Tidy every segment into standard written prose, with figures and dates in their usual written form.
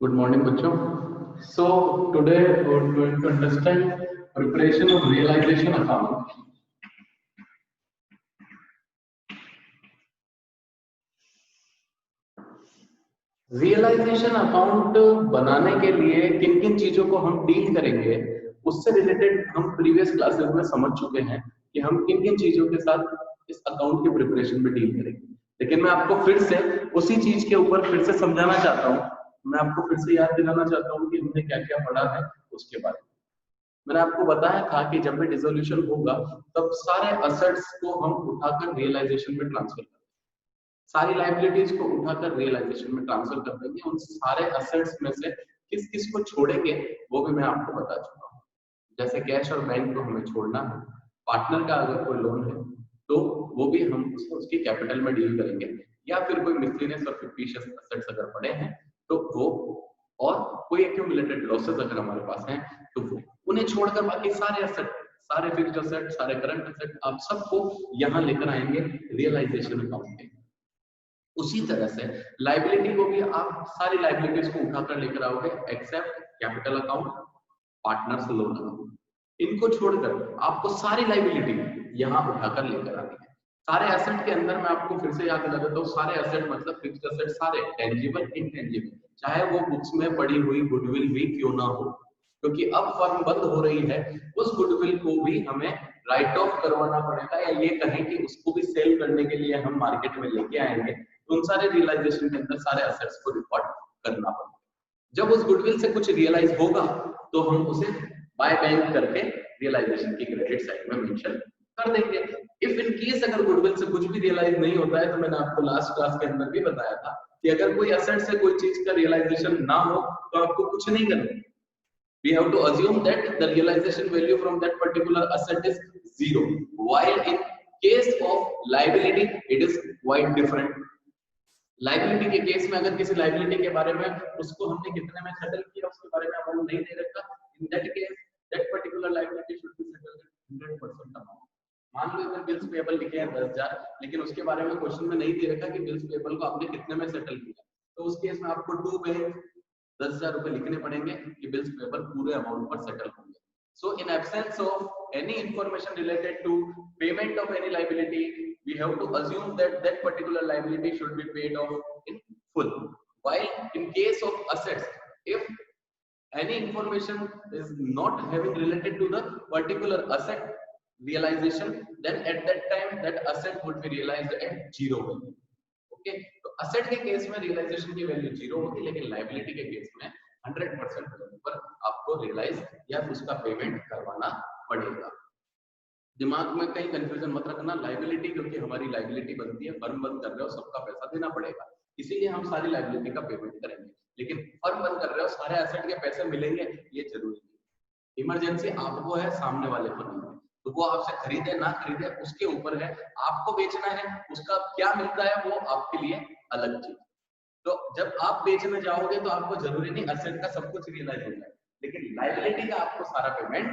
Good morning, बच्चों. So today we are going to understand preparation of realization account. Realisation account बनाने के लिए किन किन चीजों को हम डील करेंगे उससे रिलेटेड हम प्रीवियस क्लासेस में समझ चुके हैं कि हम किन किन चीजों के साथ इस अकाउंट के प्रिपरेशन में डील करेंगे. लेकिन मैं आपको फिर से उसी चीज के ऊपर फिर से समझाना चाहता हूँ. मैं आपको फिर से याद दिलाना चाहता हूँ कि हमने क्या क्या पढ़ा है उसके बारे में. मैंने आपको बताया था कि जब भी डिसोल्यूशन होगा तब सारे असेट्स को हम उठाकर रियलाइजेशन में ट्रांसफर करेंगे. सारी लाइबिलिटीज को उठाकर रियलाइजेशन में ट्रांसफर कर देंगे. उन सारे असेट्स में से किस किस को छोड़ेंगे वो भी मैं आपको बता चुका हूँ. जैसे कैश और बैंक को हमें छोड़ना है. पार्टनर का अगर कोई लोन है तो वो भी हम उसकी कैपिटल में डील करेंगे, या फिर कोई मिसलिनियस और फिक्टिशियस असेट्स अगर पड़े हैं तो वो, और कोई एक्यूमुलेटेड लॉसेस अगर हमारे पास हैं तो वो. उन्हें छोड़कर बाकी सारे असेट, सारे फिक्स्ड असेट, सारे करंट असेट, आप सबको यहाँ लेकर आएंगे रियलाइजेशन अकाउंट में. उसी तरह से लाइबिलिटी को भी आप सारी लाइबिलिटीज को उठाकर लेकर आओगे except capital account, partners loan account. इनको छोड़कर आपको सारी लाइबिलिटी यहाँ उठाकर लेकर आनी है. सारे एसेट के अंदर मैं आपको फिर से याद दिला देता हूँ, सारे एसेट मतलब फिक्स्ड एसेट, सारे टेंजिबल इनटेंजिबल, चाहे वो बुक्स में पड़ी हुई गुडविल भी क्यों ना हो, क्योंकि अब फर्म बंद हो रही है. उस गुडविल को भी हमें राइट ऑफ करवाना पड़ेगा, या ये कहें कि उसको भी सेल करने के लिए हम मार्केट में लेके आएंगे. उन सारे रियलाइजेशन के अंदर सारे एसेट्स को रिकॉर्ड करना पड़ेगा. जब उस गुडविल से कुछ रियलाइज होगा तो हम उसे बाय बैंक करके रियलाइजेशन की क्रेडिट साइड में मेंशन कर देंगे. इफ इन केस अगर गुडविल से कुछ भी रियलाइज नहीं होता है, तो मैंने आपको लास्ट क्लास के अंदर भी बताया था कि अगर कोई एसेट से कोई चीज का रियलाइजेशन ना हो तो आपको कुछ नहीं करना. We have to assume that the realization value from that particular asset is zero, while in case of liability it is quite different. Liability के केस में अगर किसी लाइबिलिटी के बारे में उसको हमने कितने में सेटल किया उसके बारे में अमाउंट नहीं दे रखा, in that case that particular liability should be settled 100% amount. मान लो इधर बिल्स पेबल लिखे हैं 10,000, लेकिन उसके बारे में क्वेश्चन में नहीं दे रखा कि बिल्स पेबल को आपने कितने में सेटल किया, तो उस केस में आपको 2 पे 10,000 रुपए लिखने पड़ेंगे कि बिल्स पेबल पूरे अमाउंट पर सेटल होंगे. So in absence of any information related to payment of any liability, we have to assume that that particular liability should be paid off in full. While in case of assets, if any information is not having related to the particular asset realization, then at that time that asset would be realized at zero value. Okay, तो asset के case में realisation की value 0 होगी, लेकिन liability के case में 100% value पर आपको रियलाइज या उसका पेमेंट करवाना पड़ेगा. दिमाग में कहीं कंफ्यूजन मत रखना. लायबिलिटी क्योंकि हमारी लायबिलिटी बनती है, फर्म बंद कर रहे हो, सबका पैसा देना पड़ेगा, इसीलिए हम सारी लायबिलिटी का पेमेंट करेंगे. लेकिन फर्म बंद कर रहे हो, सारे एसेट के पैसे मिलेंगे ये जरूरी नहीं. इमरजेंसी आपको है, सामने वाले को नहीं है, तो वो आपसे खरीदे ना खरीदे उसके ऊपर है. आपको बेचना है, उसका क्या मिलता है वो आपके लिए अलग चीज. तो जब आप बेचने जाओगे तो आपको जरूरी नहीं एसेट का सब कुछ रियलाइज हो जाए, लेकिन लायबिलिटी का आपको सारा पेमेंट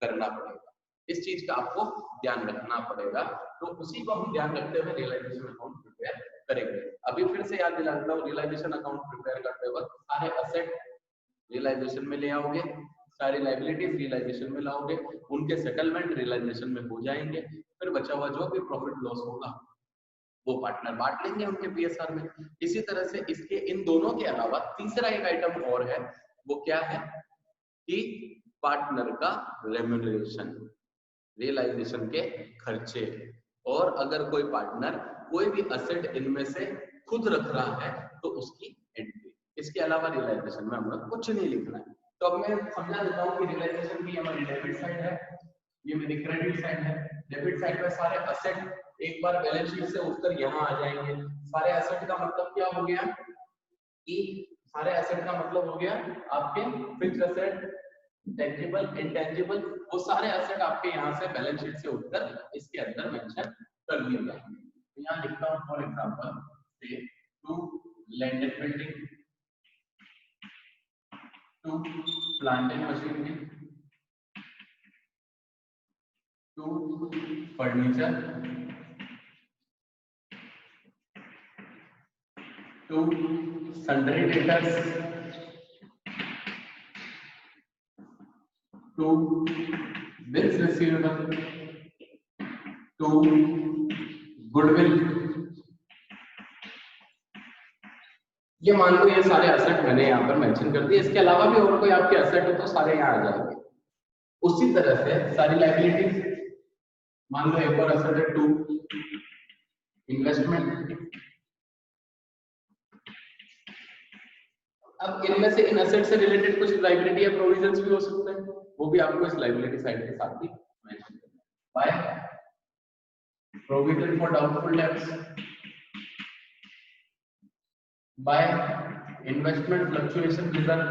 करना पड़ेगा. इस चीज का आपको ध्यान रखना पड़ेगा. तो उसी को हम ध्यान रखते हुए रियलाइजेशन अकाउंट प्रिपेयर करेंगे. अभी फिर से याद दिला देता हूँ, रियलाइजेशन अकाउंट प्रिपेयर करते वक्त सारे एसेट रियलाइजेशन में ले आओगे, सारी लायबिलिटीज रियलाइजेशन में लाओगे, उनके सेटलमेंट रियलाइजेशन में हो जाएंगे. फिर बचा हुआ जो भी प्रॉफिट लॉस होगा वो पार्टनर बांट लेंगे उनके पीएसआर में. इसी तरह से इसके इन दोनों के अलावा तीसरा एक आइटम और है, वो क्या है कि पार्टनर का रेम्यूनरेशन, रियलाइजेशन के खर्चे. और अगर कोई पार्टनर कोई भी असेट इनमें से खुद रख रहा है तो उसकी एंट्री. इसके अलावा रियलाइजेशन में हमें कुछ नहीं लिखना है. तो अब मैं समझा देता हूँ कि रियलाइजेशन की हमारी डेबिट साइड है, ये मेरी क्रेडिट साइड है. डेबिट साइड में सारे असेट एक बार बैलेंस शीट से उठकर यहाँ आ जाएंगे. सारे एसेट का मतलब क्या हो गया कि सारे एसेट का मतलब हो गया आपके फिक्स्ड एसेट, टेंजिबल, इंटेंजिबल, वो सारे एसेट आपके यहाँ से बैलेंस शीट से उठकर इसके अंदर मेंशन कर दिए जाएंगे. तो यहाँ लिखता हूँ फॉर एग्जांपल से to land and building, to plant and machinery, to furniture, to sundry debtors, to bills receivable to goodwill. ये मान लो ये सारे एसेट मैंने यहाँ पर मेंशन कर दिए, इसके अलावा भी और कोई आपके एसेट हो तो सारे यहाँ आ जाएंगे। उसी तरह से सारी लायबिलिटीज, मान लो एक और एसेट है टू इन्वेस्टमेंट। अब इनमें से इन एसेट से रिलेटेड कुछ लायबिलिटी या प्रोविजंस भी हो सकते हैं, वो भी आपको इस लायबिलिटी साइड के साथ ही मेंशन करना है। By provision for doubtful debts, by investment fluctuation reserve,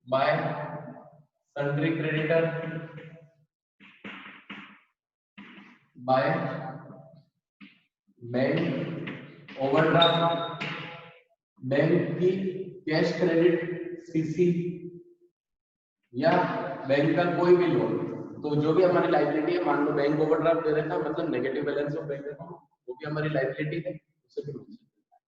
bye sundry creditor, by bank overdraft, bank की कैश क्रेडिट सीसी, या बैंक का कोई भी लोन। तो जो भी हमारी लायबिलिटी है, मान लो बैंक ओवरड्राफ्ट दे रखा है, मतलब negative balance of bank account, वो भी हमारी लायबिलिटी है, उसे भी मेंशन करना है।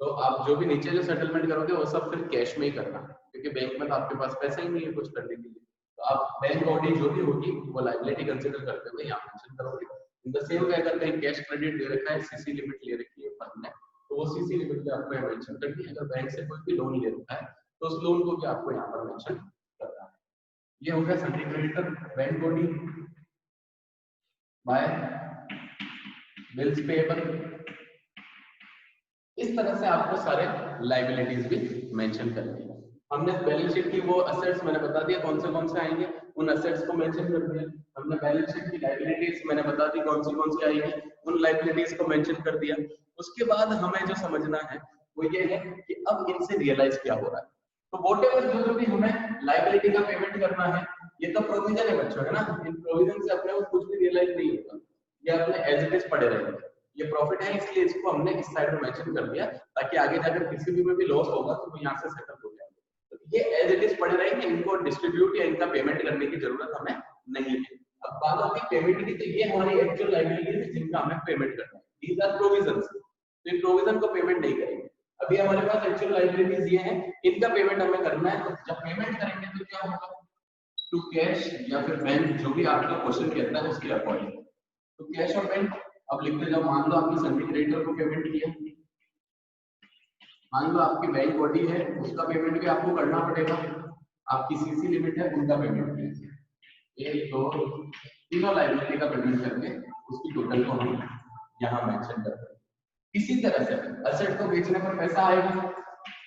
तो आप जो भी नीचे जो सेटलमेंट करोगे वो सब फिर कैश में ही करना, क्योंकि बैंक में तो आपके पास पैसा ही नहीं है कुछ करने के लिए। तो आप बैंक ओडी जो भी होगी वो लायबिलिटी कंसीडर करते हुए यहाँ मेंशन करोगे। इन द सेम वे अगर कहीं कैश क्रेडिट दे रखा है, सीसी लिमिट ले रखी है फर्म ने, तो वो सीसी लिमिट भी आपको यहाँ मेंशन करनी है। अगर बैंक से कोई भी लोन ले रखा है तो उस लोन को भी आपको यहाँ पर मेंशन करना है। ये हो गया sundry creditor, bank OD, by bills payable. इस तरह से आपको सारे लायबिलिटीज भी मेंशन करनी है। हमने बैलेंस शीट की वो असेट्स मैंने बता दिया कौन से आएंगे, उन असेट्स को मेंशन कर दिया। हमने बैलेंस शीट की लायबिलिटीज मैंने बता दी कौन सी आएंगी, उन लायबिलिटीज को मेंशन कर दिया। उसके बाद हमें जो समझना है वो ये है कि अब इनसे रियलाइज क्या हो रहा है। तो व्हाटएवर जो भी हमें लायबिलिटी का पेमेंट करना है, ये तो प्रोविजन है बच्चों, है ना। इन प्रोविजन से अपने को कुछ भी रियलाइज नहीं होगा, ये अपने एज इट इज पड़े रहेंगे। ये प्रॉफिट है इसलिए इसको हमने इस साइड में मेंशन कर दिया, ताकि आगे जाकर किसी भी में भी लॉस होगा तो वो यहाँ से सेटल हो जाएगा। तो ये एज इट इज पड़े रहेंगे, इनको डिस्ट्रीब्यूट या इनका पेमेंट करने की जरूरत हमें नहीं है। अब बात आती है पेमेंट की, तो ये हमारी एक्चुअल लायबिलिटी है जिनका हमें पेमेंट करना है। दीज आर प्रोविजंस, तो इन प्रोविजन को पेमेंट नहीं करेंगे। अभी हमारे पास एक्चुअल लायबिलिटीज ये हैं, इनका पेमेंट हमें करना है। तो जब पेमेंट करेंगे तो क्या होगा, टू कैश या फिर बैंक, जो भी आपका क्वेश्चन कहता है उसके अकॉर्डिंग। तो कैश और बैंक अब लिखते जाओ। मान लो आपने सन्ड्री क्रेडिटर को पेमेंट किया, मान लो आपकी बैंक ओडी है, उसका पेमेंट भी आपको करना पड़ेगा। आपकी सीसी लिमिट है, उनका पेमेंट किया, 1 2 तीनों लायबिलिटी का पेमेंट करके उसकी टोटल को हम यहाँ मेंशन करते हैं। इसी तरह से असेट को बेचने पर पैसा आएगा,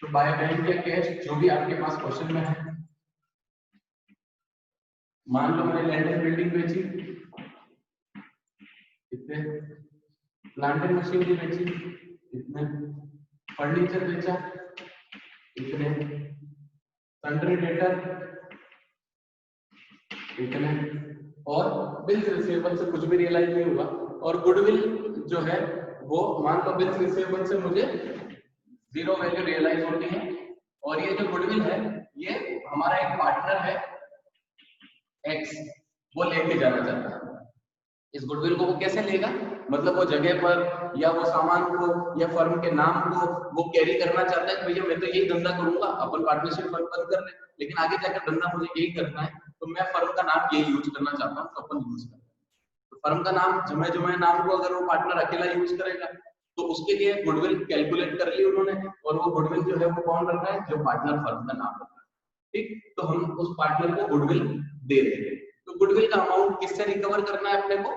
तो बाय बैंक या कैश जो भी आपके पास क्वेश्चन में है। मान लो मैंने लैंड एंड बिल्डिंग बेची, इतने, प्लांट एंड मशीनरी बेची, इतने, फर्नीचर बेचा, इतने, सन्ड्री डेटर, इतने, और बिल्स रिसीवेबल से कुछ भी रियलाइज नहीं हुआ। और गुडविल जो है वो मान लो बिल्स रिसीवेबल से मुझे 0 वैल्यू रियलाइज होती है। और ये जो गुडविल है ये हमारा एक पार्टनर है एक्स, वो लेके जाना चाहता है। इस गुडविल को वो कैसे लेगा, मतलब वो जगह पर या वो सामान को या फर्म के नाम को वो कैरी करना चाहता है कि भैया मैं तो यही धंधा करूंगा, अपन पार्टनरशिप बंद कर रहे हैं, लेकिन आगे जाकर धंधा मुझे यही करना है, तो मैं फर्म का नाम यही यूज करना चाहता हूँ, तो अपन यूज करते हैं। तो फर्म का नाम जुमे नाम को अगर वो पार्टनर अकेला यूज करेगा तो उसके लिए गुडविल कैलकुलेट कर ली उन्होंने, और वो गुडविल जो है वो कौन रख रहा है, जो पार्टनर फर्म का नाम रख रहा है। ठीक, तो हम उस पार्टनर को गुडविल दे रहे हैं। तो गुडविल का अमाउंट किससे रिकवर करना है अपने को,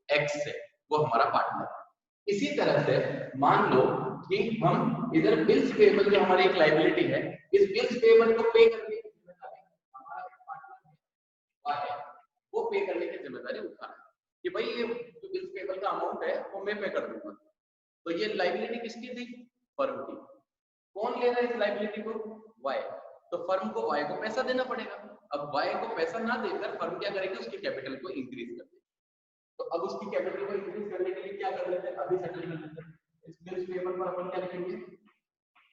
एक्स से, वो हमारा पार्टनर है। इसी तरह से मान लो कि हम इधर बिल्स पेएबल जो हमारी एक लायबिलिटी है, इस बिल्स पेएबल को पे करने की जिम्मेदारी हमारा एक पार्टनर है, वो पे करने की जिम्मेदारी उठा रहा है कि भाई ये जो बिल्स पेएबल का अमाउंट है वो मैं पे कर दूंगा। तो ये लायबिलिटी किसकी थी, फर्म की। कौन ले रहा है इस लायबिलिटी को, वाई। तो फर्म को वाई को पैसा देना पड़ेगा। अब वाई को पैसा ना देकर फर्म क्या करेगी, उसकी कैपिटल को इंक्रीज कर देगी। तो अब उसकी कैपिटल को इंक्रीज करने के लिए क्या कर लेते हैं, अभी सेटल कर लेते हैं। इस बिल्स पेएबल पर अपन क्या लिखेंगे,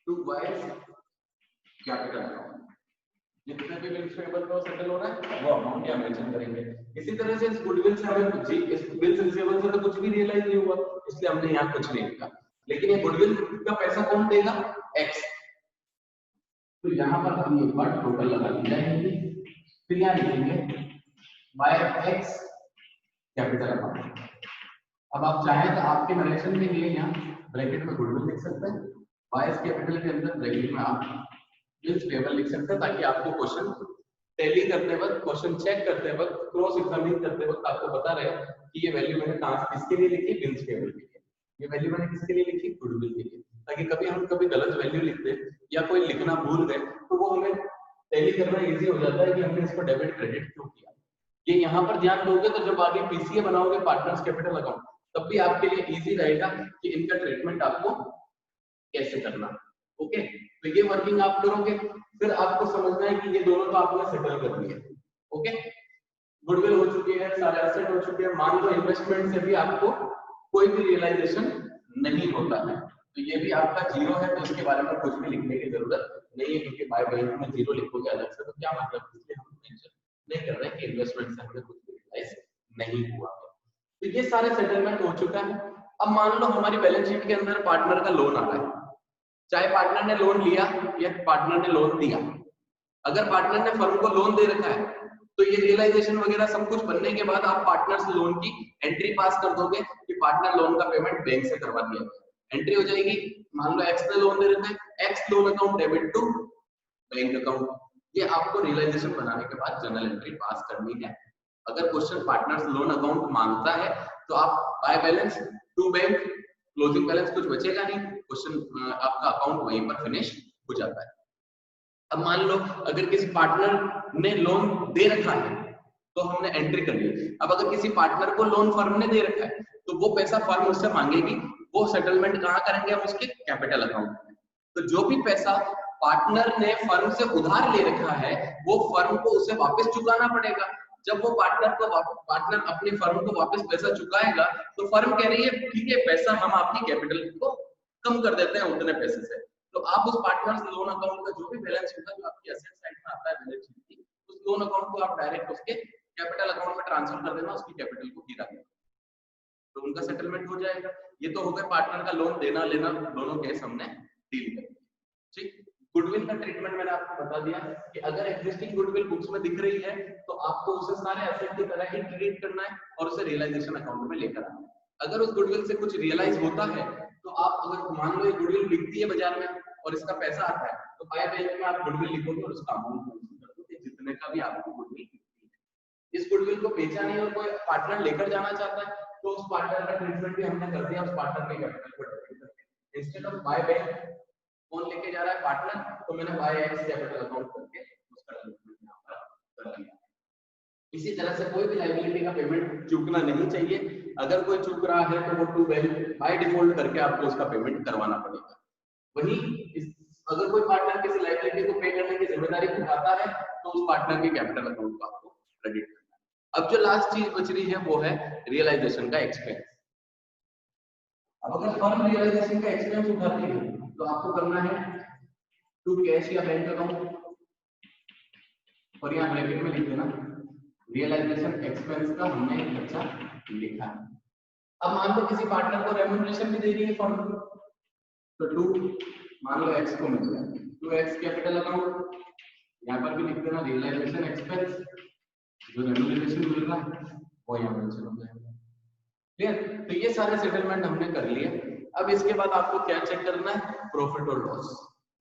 टू वाईज कैपिटल अकाउंट। जितने भी बिल्स पेएबल को सेटल हो रहा है वो अमाउंट यहाँ मेंशन करेंगे। इसी तरह से इस गुडविल से हमें जी, इस बिल्स रिसीवेबल से तो कुछ भी रियलाइज नहीं हुआ, इसलिए हमने यहाँ कुछ नहीं लिखा। लेकिन ये गुडविल का पैसा कौन देगा, एक्स। तो यहाँ पर हम एक बार टोटल लगा दी जाएगी, फिर यहाँ लिखेंगे बाय एक्स कैपिटल अमाउंट। अब आप चाहें तो आपके नरेशन के लिए यहाँ ब्रैकेट में गुडविल लिख सकते हैं, बाय कैपिटल के अंदर ब्रैकेट में आप बिल्स पेबल लिख सकते हैं, ताकि आपको क्वेश्चन टैली करते वक्त, क्वेश्चन चेक करते वक्त, क्रॉस एग्जामिन करते वक्त आपको पता रहे कि ये वैल्यू मैंने कहां किसके लिए लिखी, बिल्स पेबल के लिए, ये वैल्यू मैंने किसके लिए लिखी, गुडविल के लिए, ताकि कभी हम गलत वैल्यू लिख दे या कोई लिखना भूल गए तो वो हमें टैली करना इजी हो जाता है कि हमने इसको डेबिट क्रेडिट क्यों किया। ये यहाँ पर ध्यान दोगे तो जब आगे पीसीए बनाओगे पार्टनर्स कैपिटल अकाउंट, तब भी आपके लिए इजी रहेगा कि इनका ट्रीटमेंट आपको कैसे करना। ओके, तो ये वर्किंग आप करोगे, फिर आपको समझना है कि ये दोनों तो आपने सेटल कर दिए। ओके, गुडविल हो चुकी है, सारे एसेट हो चुके हैं, मान लो इन्वेस्टमेंट से भी आपको कोई भी रियलाइजेशन नहीं होता है, तो ये भी आपका जीरो है, तो इसके बारे में कुछ भी लिखने की जरूरत नहीं है, क्योंकि बाय बैंक में जीरो लिखोगे अलग से तो क्या मतलब, इसलिए हम मेंशन नहीं कर रहे कि इन्वेस्टमेंट से हमें कुछ भी रियलाइज नहीं हुआ। तो ये सारे सेटलमेंट हो चुका है। अब मान लो हमारी बैलेंस शीट के अंदर पार्टनर का लोन आ रहा है, चाहे पार्टनर ने लोन लिया या पार्टनर ने लोन दिया, अगर पार्टनर ने फर्म को लोन दे रखा है तो ये रियलाइजेशन वगैरह सब कुछ बनने के बाद आप पार्टनर्स लोन की एंट्री पास कर दोगे कि पार्टनर लोन का पेमेंट बैंक से करवा दिया गया, एंट्री हो जाएगी। मान लो एक्स ने लोन दे रखा है, X loan account debit to bank account, ये आपको रियलाइजेशन बनाने के बाद जनरल एंट्री पास करनी है। अगर क्वेश्चन पार्टनर्स लोन अकाउंट मांगता है तो आप by balance to bank, closing balance कुछ बचेगा नहीं, क्वेश्चन आपका अकाउंट वहीं पर फिनिश हो जाता है। अब मान लो अगर किसी पार्टनर ने लोन दे रखा है तो हमने एंट्री कर ली, अब अगर किसी पार्टनर को लोन फर्म ने दे रखा है तो वो पैसा फर्म उससे मांगेगी, वो सेटलमेंट कहाँ करेंगे हम, उसके कैपिटल अकाउंट में। तो जो भी पैसा पार्टनर ने फर्म से उधार ले रखा है वो फर्म को उसे वापस चुकाना पड़ेगा। जब वो पार्टनर अपनी फर्म को वापस पैसा चुकाएगा तो फर्म कह रही है ठीक है, पैसा हम आपकी कैपिटल को कम कर देते हैं उतने पैसे से, तो आप उस पार्टनर्स लोन अकाउंट का जो भी बैलेंस होगा जो आपकी एसेट साइड में आता है बैलेंस शीट की, उस लोन अकाउंट को आप डायरेक्ट उसके कैपिटल अकाउंट में ट्रांसफर कर देना, उसकी कैपिटल को गिरा देना, तो उनका सेटलमेंट हो जाएगा। ये तो हो गया पार्टनर का लोन देना लेना, दोनों केस हमने डील कर दिया। ठीक, गुडविल का ट्रीटमेंट मैंने आपको बता दिया कि अगर एग्जिस्टिंग गुडविल बुक्स में दिख रही है तो आपको उसे सारे एसेट की तरह ही ट्रीट करना है और उसे रियलाइजेशन अकाउंट में लेकर आना है। अगर उस गुडविल से कुछ रियलाइज होता है तो आप अगर मान लो ये गुडविल बिकती है बाजार में और इसका पैसा आता है तो बाय बैंक में आप गुडविल लिखोगे और उसका अमाउंट मेंशन कर दोगे जितने का भी आपको गुडविल बिकती है। इस गुडविल को बेचा नहीं और कोई पार्टनर लेकर जाना चाहता है तो उस पार्टनर का ट्रीटमेंट भी हमने कर दिया, उस पार्टनर के कैपिटल को डेबिट करके इंस्टेड ऑफ बाय बैंक कौन लेके जा रहा है पार्टनर, तो मैंने बाय एक्स कैपिटल अकाउंट करके उसका ट्रीटमेंट यहां पर कर दिया। इसी तरह से कोई भी लायबिलिटी का पेमेंट चूकना नहीं चाहिए, अगर कोई चूक रहा है तो वो टू बैंक बाय डिफॉल्ट करके आपको उसका पेमेंट करवाना पड़ेगा। वही अगर कोई पार्टनर किसी लायबिलिटी को पे करने की जिम्मेदारी उठाता है तो उस पार्टनर के कैपिटल अकाउंट को आपको क्रेडिट करना है। अब जो लास्ट चीज बच रही है वो है रियलाइजेशन का एक्सपेंस। अब अगर फर्म रियलाइजेशन का एक्सपेंस उठाती है तो आपको करना है टू कैश या बैंक अकाउंट, और यहाँ ब्रैकेट में लिख देना रियलाइजेशन एक्सपेंस का हमने खर्चा लिखा है। अब मान लो किसी पार्टनर को रेम्यूनरेशन भी दे रही है फर्म, तो टू मान लो एक्स को मिल गया, टू एक्स कैपिटल अकाउंट, यहाँ पर भी लिख देना रियलाइजेशन एक्सपेंस, जो रेम्यूनरेशन मिल रहा है वो यहाँ मेंशन हो जाएगा। क्लियर? तो ये सारे सेटलमेंट हमने कर लिए। अब इसके बाद आपको क्या चेक करना है, प्रॉफिट और लॉस,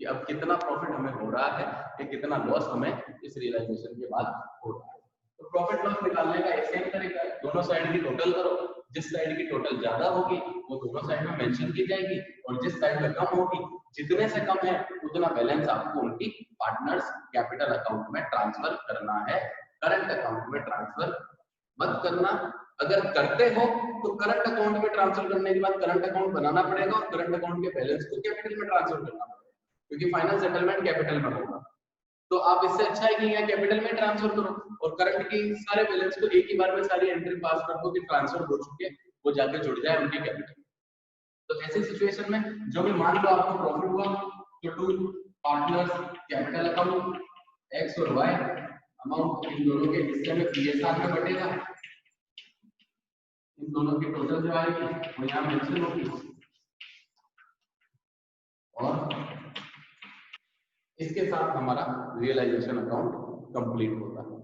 कि अब कितना प्रॉफिट हमें हो रहा है या कितना लॉस हमें इस रियलाइजेशन के बाद हो रहा है। तो प्रॉफिट लॉस निकालने का एक सेम तरीका है, दोनों साइड की टोटल करो, जिस साइड की टोटल ज्यादा होगी वो दोनों साइड में मेंशन की जाएगी और जिस साइड में कम होगी, जितने से कम है उतना बैलेंस आपको उनकी पार्टनर्स कैपिटल अकाउंट में ट्रांसफर करना है, करंट अकाउंट में ट्रांसफर मत करना। अगर करते हो तो करंट अकाउंट में ट्रांसफर करने के बाद करंट अकाउंट बनाना पड़ेगा और करंट अकाउंट के बैलेंस को कैपिटल में ट्रांसफर करना पड़ेगा, क्योंकि फाइनल सेटलमेंट कैपिटल में होगा। तो आप इससे अच्छा है कि यहाँ कैपिटल में ट्रांसफर करो और करंट की सारे बैलेंस को एक ही बार में सारी एंट्री पास कर दो कि ट्रांसफर हो चुके, वो जाके जुड़ जाए उनके कैपिटल। तो ऐसी सिचुएशन में जो भी मान लो आपको प्रॉफिट हुआ तो to partners capital account X और वाई अमाउंट इन दोनों के हिस्से में पीएसआर में बटेगा, इन दोनों की टोटल जो आएगी वो यहाँ मेंशन होगी और इसके साथ हमारा रियलाइजेशन अकाउंट कंप्लीट होता है।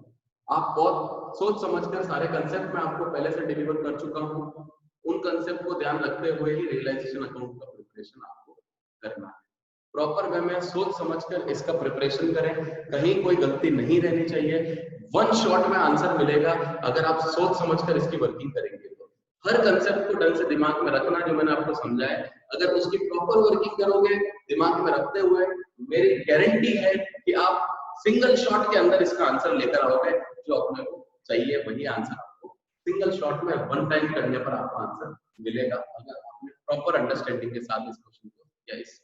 आप बहुत सोच समझकर सारे कंसेप्ट मैं आपको पहले से डिलीवर कर चुका हूं, उन कंसेप्ट को ध्यान रखते हुए ही रियलाइजेशन अकाउंट का प्रिपरेशन आपको करना है। प्रॉपर वे में सोच समझकर इसका प्रिपरेशन करें, कहीं कोई गलती नहीं रहनी चाहिए। वन शॉट में आंसर मिलेगा अगर आप सोच समझकर इसकी वर्किंग करेंगे तो। हर कंसेप्ट को ढंग से दिमाग में रखना जो मैंने आपको समझाया, अगर उसकी प्रॉपर वर्किंग करोगे दिमाग में रखते हुए, मेरी गारंटी है कि आप सिंगल शॉट के अंदर इसका आंसर लेकर आओगे। जो अपने को चाहिए वही आंसर आपको सिंगल शॉट में वन टाइम करने पर आपको आंसर मिलेगा, अगर आपने प्रॉपर अंडरस्टैंडिंग के साथ इस क्वेश्चन को या इस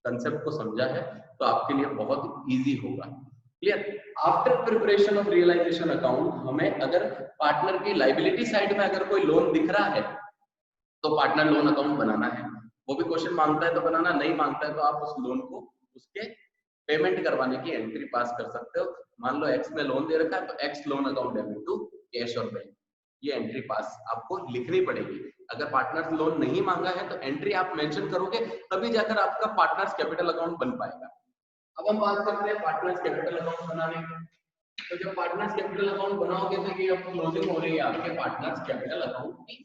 कंसेप्ट को समझा है तो आपके लिए बहुत इजी होगा। Clear? After preparation of realisation account, हमें अगर पार्टनर की लाइबिलिटी साइड में अगर कोई लोन दिख रहा है तो पार्टनर लोन अकाउंट बनाना है। वो भी क्वेश्चन मांगता है तो बनाना, नहीं मांगता है तो आप उस लोन को उसके पेमेंट करवाने की एंट्री पास कर सकते हो। मान लो एक्स ने लोन दे रखा है तो X loan account debit to cash और बैंक, ये एंट्री पास आपको लिखनी पड़ेगी। अगर पार्टनर्स लोन नहीं मांगा है तो एंट्री आप मेंशन करोगे, तभी जाकर आपका पार्टनर्स कैपिटल अकाउंट बन पाएगा। अब हम बात करते हैं पार्टनर्स कैपिटल अकाउंट बनाने की। तो जब पार्टनर्स कैपिटल अकाउंट बनाओगे तो ये अब क्लोजिंग हो रही है आपके पार्टनर्स कैपिटल अकाउंट की,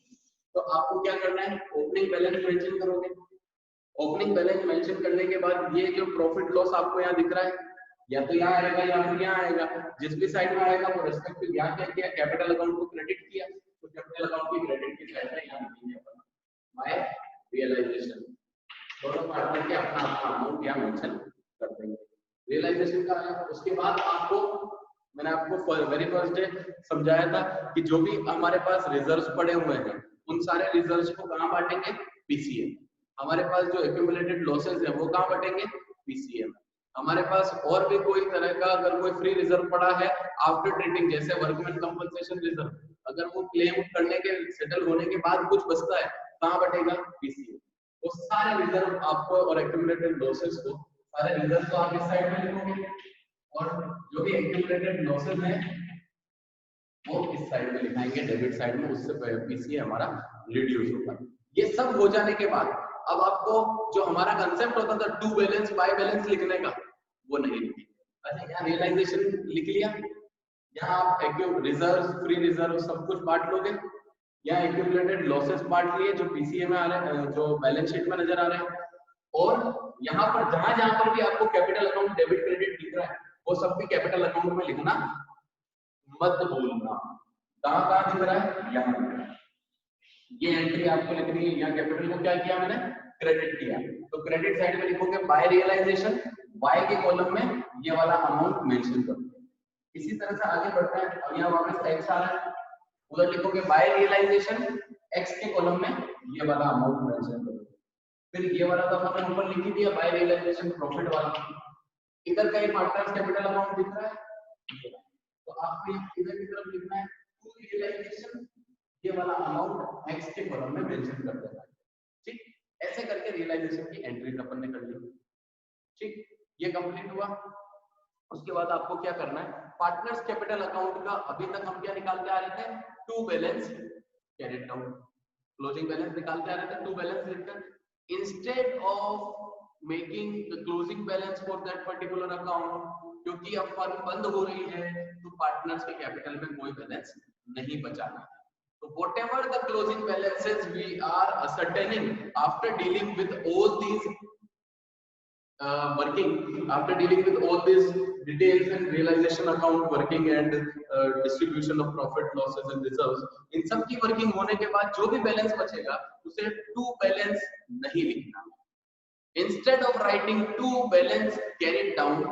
तो आपको क्या करना है, ओपनिंग बैलेंस मेंशन करोगे। ओपनिंग बैलेंस मेंशन करने के बाद ये जो प्रॉफिट लॉस आपको यहाँ दिख रहा है, या तो यहाँ आएगा या फिर यहाँ आएगा, जिस भी साइड में आएगा वो रेस्पेक्टिव यहाँ क्या किया, कैपिटल अकाउंट को क्रेडिट किया, तो कैपिटल अकाउंट की क्रेडिट की साइड में यहाँ लिखेंगे बाय रियलाइजेशन। दोनों पार्टनर के अपना अपना अमाउंट यहाँ मेंशन कर देंगे। रियलाइजेशन का आया, उसके बाद आपको मैंने आपको वेरी फर्स्ट डे समझाया था कि जो भी हमारे पास रिजर्व्स पड़े हुए हैं उन सारे रिजर्व्स को कहाँ बांटेंगे, पीसीएम। हमारे पास जो एक्यूमुलेटेड लॉसेस है वो कहाँ बटेंगे, पीसीएम। हमारे पास और भी कोई तरह का अगर कोई फ्री रिजर्व पड़ा है आफ्टर ट्रीटिंग, जैसे वर्कमैन कंपनसेशन रिजर्व, अगर वो क्लेम करने के सेटल होने के बाद कुछ बचता है कहाँ बटेगा, पीसीएम। वो सारे रिजर्व आपको और एक्यूमुलेटेड लॉसेस को, सारे रिजर्व को आप इस साइड में लिखोगे और जो भी एक्यूमुलेटेड लॉसेस है वो इस साइड में लिखाएंगे डेबिट साइड में, उससे पीसीए हमारा रिड्यूस होगा। ये सब हो जाने के बाद अब आपको जो हमारा कंसेप्ट होता था टू बैलेंस बाय बैलेंस लिखने का, वो नहीं लिखेंगे। अच्छा, यहाँ रियलाइजेशन लिख लिया, यहाँ आप रिजर्व फ्री रिजर्व सब कुछ बांट लोगे, यहाँ एक्यूमुलेटेड लॉसेस बांट लिए जो पीसीए में आ रहे हैं, जो बैलेंस शीट में नजर आ रहे हैं, और यहाँ पर जहां जहां पर भी आपको कैपिटल अकाउंट डेबिट क्रेडिट लिख रहा है वो सब भी कैपिटल अकाउंट में लिखना मत भूलना। कहां कहां दिख रहा है, यहाँ दिख रहा है। ये एंट्री आपको लिखनी है, यहाँ कैपिटल को क्या किया मैंने, क्रेडिट किया, तो क्रेडिट साइड में लिखोगे बाय रियलाइजेशन, बाय के कॉलम में ये वाला अमाउंट मेंशन करोगे। इसी तरह से आगे बढ़ता है, अब यहाँ वापस एक्स आ रहा है, उधर लिखोगे बाय रियलाइजेशन, एक्स के कॉलम में ये वाला अमाउंट मेंशन करोगे। फिर ये वाला तो हमने ऊपर लिख ही दिया बाय रियलाइजेशन प्रॉफिट वाला। इधर का ये पार्टनर्स कैपिटल अमाउंट दिख रहा है, तो आपको इधर की तरफ लिखना है टू रियलाइजेशन, ये वाला अमाउंट एक्स के कॉलम में मेंशन कर देना है। ठीक, ऐसे करके रियलाइजेशन की एंट्री अपन ने कर ली। ठीक, ये कंप्लीट हुआ। उसके बाद आपको क्या करना है, पार्टनर्स कैपिटल अकाउंट का अभी तक हम क्या निकालते आ रहे थे, to balance carried down, closing balance निकालते आ रहे थे टू बैलेंस लिखकर। Instead of making the closing balance for that particular account, क्योंकि अब फर्म बंद हो रही है तो पार्टनर्स के कैपिटल में कोई बैलेंस नहीं बचाना है। So whatever the closing balances we are ascertaining after dealing with all these after dealing with all these details and realization account working and distribution of profit losses and reserves, इन सब की working होने के बाद जो भी balance बचेगा उसे to balance नहीं लिखना। Instead of writing to balance carried down,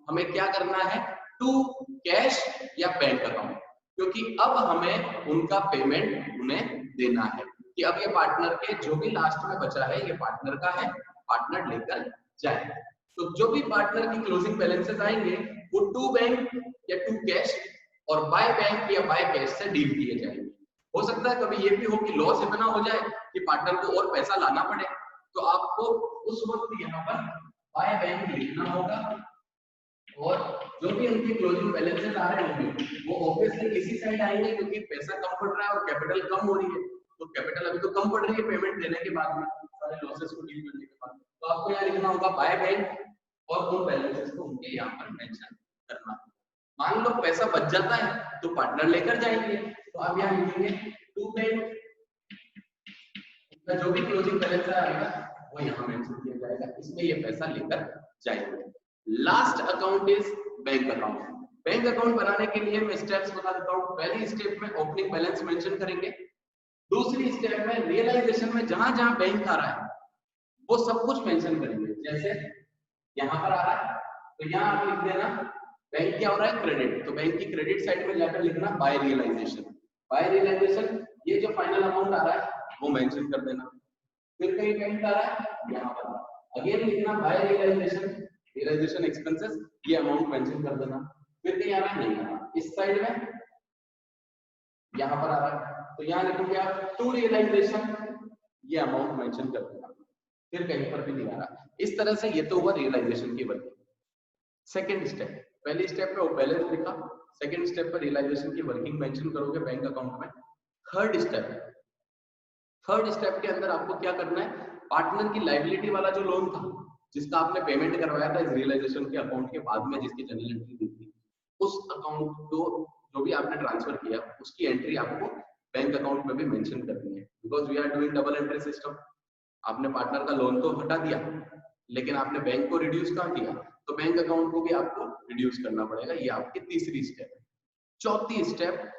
हमें क्या करना है, टू कैश या बैंक अकाउंट, क्योंकि अब हमें उनका पेमेंट उन्हें देना है कि अब ये पार्टनर के जो भी लास्ट में बचा है ये पार्टनर का है, पार्टनर लेकर जाए। तो जो भी पार्टनर की क्लोजिंग बैलेंसेस आएंगे वो टू बैंक या टू कैश और बाय बैंक या बाय कैश से डील किए जाएंगे। हो सकता है कभी ये भी हो कि लॉस इतना हो जाए कि पार्टनर को और पैसा लाना पड़े, तो आपको उस वक्त यहाँ पर बाय बैंक लिखना होगा, और जो भी उनके क्लोजिंग बैलेंसेस आ रहे होंगे वो ऑब्वियसली किसी साइड आएंगे, क्योंकि पैसा कम पड़ रहा है और कैपिटल कम हो रही है, तो कैपिटल अभी तो कम पड़ रही है पेमेंट देने के बाद में, सारे लॉसेस को डील करने के बाद, तो आपको यहाँ लिखना होगा बाय बैंक और उन बैलेंसेस को उनके यहाँ पर मेंशन करना। मान लो पैसा बच जाता है तो पार्टनर लेकर जाएंगे, तो आप यहाँ लिखेंगे टू बैंक, जो भी क्लोजिंग बैलेंस आएगा वो यहाँ मेंशन किया जाएगा, इसमें ये पैसा लेकर जाएंगे। Last account is bank account. Bank account बनाने के लिए मैं स्टेप्स बता देता हूँ। पहली स्टेप में ओपनिंग बैलेंस मेंशन करेंगे। दूसरी स्टेप में रियलाइजेशन में जहां जहां बैंक आ रहा है वो सब कुछ मेंशन करेंगे। जैसे यहाँ पर आ रहा है तो यहाँ आप लिख देना बैंक क्या हो रहा है, क्रेडिट, तो बैंक की क्रेडिट साइड में जाकर लिखना बाय रियलाइजेशन। बाय रियलाइजेशन ये जो फाइनल अमाउंट आ रहा है वो मेंशन कर देना। फिर कहीं बैंक आ रहा है यहाँ पर अगेन लिखना बाय रियलाइजेशन, रियलाइजेशन एक्सपेंसेस, ये अमाउंट मेंशन कर देना। फिर कहीं आ रहा है, नहीं आ रहा, इस साइड में यहाँ पर आ रहा है तो यहाँ लिखोगे आप टू रियलाइजेशन, ये अमाउंट मेंशन कर देना। फिर कहीं पर भी नहीं आ रहा। इस तरह से ये तो हुआ रियलाइजेशन की वर्किंग। सेकंड स्टेप, पहली स्टेप पे वो बैलेंस लिखा, सेकंड स्टेप पर रियलाइजेशन की वर्किंग मेंशन करोगे बैंक अकाउंट में। थर्ड स्टेप के अंदर आपको क्या करना है, पार्टनर की लायबिलिटी वाला जो लोन था जिसका आपने पेमेंट करवाया था इस रियलाइजेशन के अकाउंट के बाद में, जिसकी जनरल एंट्री दी थी, उस अकाउंट को जो भी आपने ट्रांसफर किया उसकी एंट्री आपको बैंक अकाउंट में भी मेंशन करनी है। Because we are doing double entry system. आपने पार्टनर का लोन तो हटा दिया लेकिन आपने बैंक को रिड्यूस कहाँ किया, तो बैंक अकाउंट को भी आपको रिड्यूस करना पड़ेगा। ये आपकी तीसरी स्टेप है। चौथी स्टेप,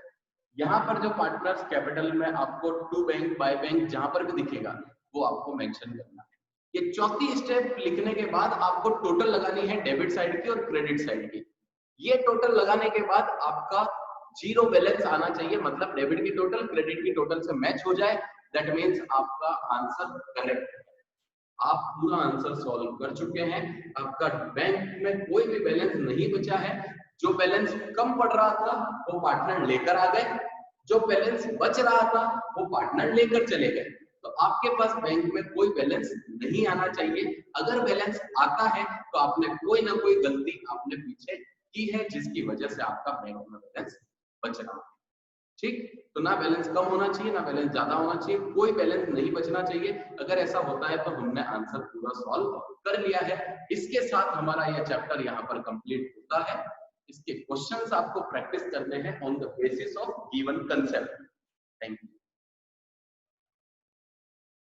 यहाँ पर जो पार्टनर्स कैपिटल में आपको टू बैंक बाय बैंक जहां पर भी दिखेगा वो आपको मेंशन करना है। ये चौथी स्टेप लिखने के बाद आपको टोटल लगानी है डेबिट साइड की और क्रेडिट साइड की। ये टोटल लगाने के बाद आपका जीरो बैलेंस आना चाहिए, मतलब डेबिट की टोटल क्रेडिट की टोटल से मैच हो जाए। दैट मीन्स आपका आंसर करेक्ट है, आप पूरा आंसर सॉल्व कर चुके हैं। आपका बैंक में कोई भी बैलेंस नहीं बचा है। जो बैलेंस कम पड़ रहा था वो पार्टनर लेकर आ गए, जो बैलेंस बच रहा था वो पार्टनर लेकर चले गए। तो आपके पास बैंक में कोई बैलेंस नहीं आना चाहिए। अगर बैलेंस आता है तो आपने कोई ना कोई गलती आपने पीछे की है जिसकी वजह से आपका बैंक में बैलेंस बच रहा है। ठीक, तो ना बैलेंस कम होना चाहिए ना बैलेंस ज्यादा होना चाहिए, कोई बैलेंस नहीं बचना चाहिए। अगर ऐसा होता है तो हमने आंसर पूरा सॉल्व कर लिया है। इसके साथ हमारा यह चैप्टर यहाँ पर कंप्लीट होता है। इसके क्वेश्चंस आपको प्रैक्टिस करने हैं on the basis of given concept. Thank you.